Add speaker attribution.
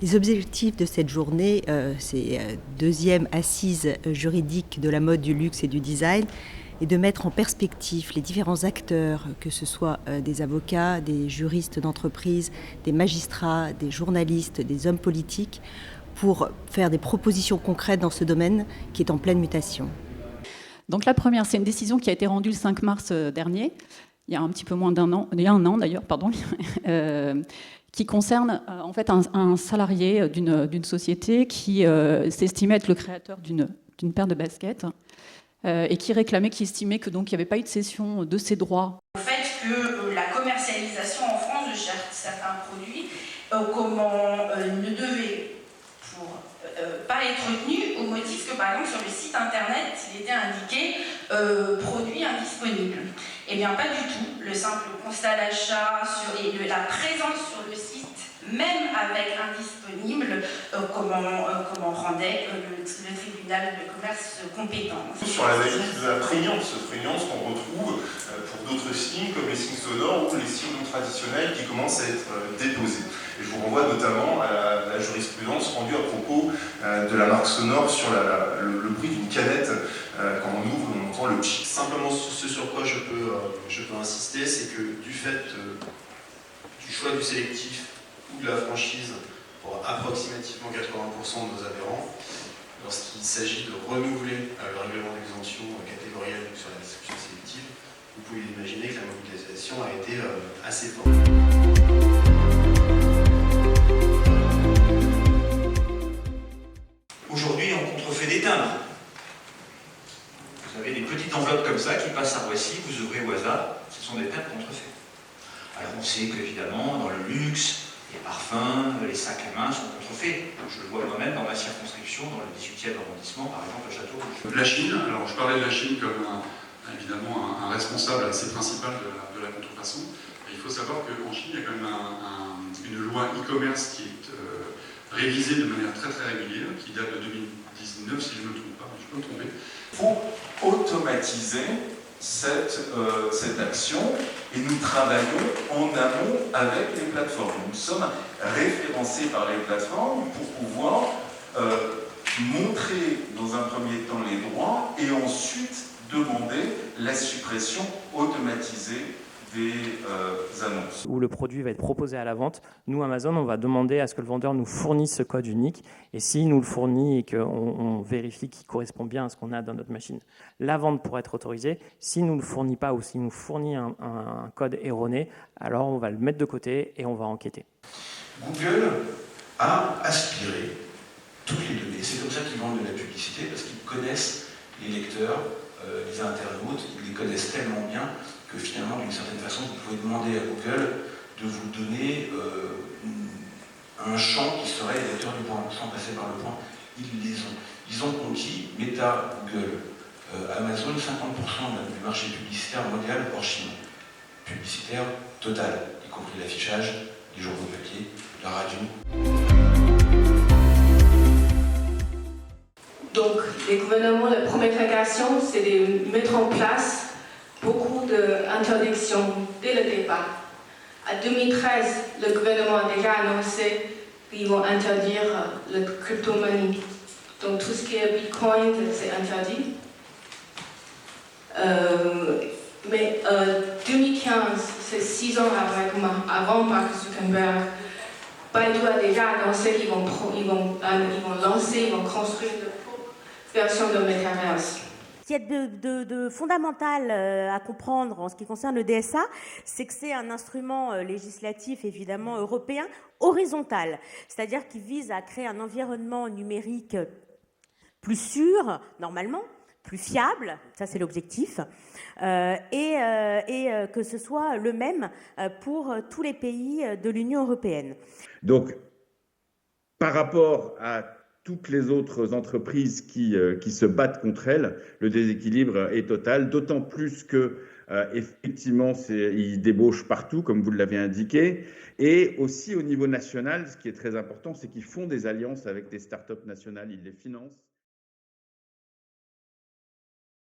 Speaker 1: Les objectifs de cette journée, c'est deuxième assise juridique de la mode, du luxe et du design, et de mettre en perspective les différents acteurs, que ce soit des avocats, des juristes d'entreprise, des magistrats, des journalistes, des hommes politiques, pour faire des propositions concrètes dans ce domaine qui est en pleine mutation.
Speaker 2: Donc la première, c'est une décision qui a été rendue le 5 mars dernier, il y a un petit peu moins d'un an, il y a un an d'ailleurs, pardon, qui concerne en fait un salarié d'une société qui s'estimait être le créateur d'une paire de baskets et qui réclamait, qui estimait que donc il n'y avait pas eu de cession de ses droits.
Speaker 3: Au fait que la commercialisation en France de certains produits ne devait pas être retenue au motif que par exemple sur le site internet il était indiqué produit indisponible. Eh bien pas du tout, le simple constat d'achat et la présence sur le site, même avec indisponible, comment rendait le tribunal de commerce compétent.
Speaker 4: Sur l'analyse de la prégnance qu'on retrouve pour d'autres signes comme les signes sonores ou les signes non traditionnels qui commencent à être déposés. Et je vous renvoie notamment à la jurisprudence rendue à propos de la marque sonore sur le bruit d'une canette quand on ouvre, on entend le tchit.
Speaker 5: Simplement ce sur quoi je peux insister, c'est que du fait du choix du sélectif ou de la franchise pour approximativement 80% de nos adhérents, lorsqu'il s'agit de renouveler le règlement d'exemption catégoriel sur la distribution sélective, vous pouvez imaginer que la mobilisation a été assez forte.
Speaker 6: Aujourd'hui, on contrefait des timbres. Vous avez des petites enveloppes comme ça qui passent à Roissy, vous ouvrez au hasard, ce sont des timbres contrefaits. Alors on sait qu'évidemment, dans le luxe, les parfums, les sacs à main sont contrefaits. Je le vois moi-même dans ma circonscription, dans le 18e arrondissement, par exemple, à Château-Rouge.
Speaker 7: La Chine, alors je parlais de la Chine comme évidemment un responsable assez principal de la contrefaçon. Et il faut savoir qu'en Chine, il y a quand même une loi e-commerce qui est révisée de manière très très régulière, qui date de 2019, si je ne me trompe pas, je peux me tromper.
Speaker 8: Il faut automatiser cette action et nous travaillons en amont avec les plateformes. Nous sommes référencés par les plateformes pour pouvoir montrer dans un premier temps les droits et ensuite demander la suppression automatisée des annonces.
Speaker 9: Où le produit va être proposé à la vente, nous, Amazon, on va demander à ce que le vendeur nous fournisse ce code unique. Et s'il nous le fournit et qu'on vérifie qu'il correspond bien à ce qu'on a dans notre machine, la vente pourra être autorisée. S'il ne nous le fournit pas ou s'il nous fournit un code erroné, alors on va le mettre de côté et on va enquêter.
Speaker 6: Google a aspiré toutes les données. C'est comme ça qu'ils vendent de la publicité, parce qu'ils connaissent les lecteurs, les internautes, ils les connaissent tellement bien que finalement, d'une certaine façon, vous pouvez demander à Google de vous donner un champ qui serait lecteur du point, sans passer par le point. Ils les ont. Ils ont conquis Meta, Google, Amazon, 50% du marché publicitaire mondial hors Chine. Publicitaire total, y compris l'affichage, les journaux papier, la radio.
Speaker 10: Donc, les gouvernements, la première régulation, c'est de mettre en place beaucoup d'interdictions dès le départ. En 2013, le gouvernement a déjà annoncé qu'ils vont interdire la crypto-monnaie. Donc tout ce qui est Bitcoin, c'est interdit. Mais 2015, c'est 6 ans avant Mark Zuckerberg, Baidu a déjà annoncé qu'ils vont construire leur propre version de Metaverse.
Speaker 11: Ce qu'il y a de fondamental à comprendre en ce qui concerne le DSA, c'est que c'est un instrument législatif évidemment européen horizontal, c'est-à-dire qui vise à créer un environnement numérique plus sûr, normalement, plus fiable, ça c'est l'objectif, et que ce soit le même pour tous les pays de l'Union européenne.
Speaker 12: Donc, par rapport à toutes les autres entreprises qui se battent contre elles, le déséquilibre est total, d'autant plus que effectivement, ils débauchent partout, comme vous l'avez indiqué, et aussi au niveau national, ce qui est très important, c'est qu'ils font des alliances avec des startups nationales, ils les financent.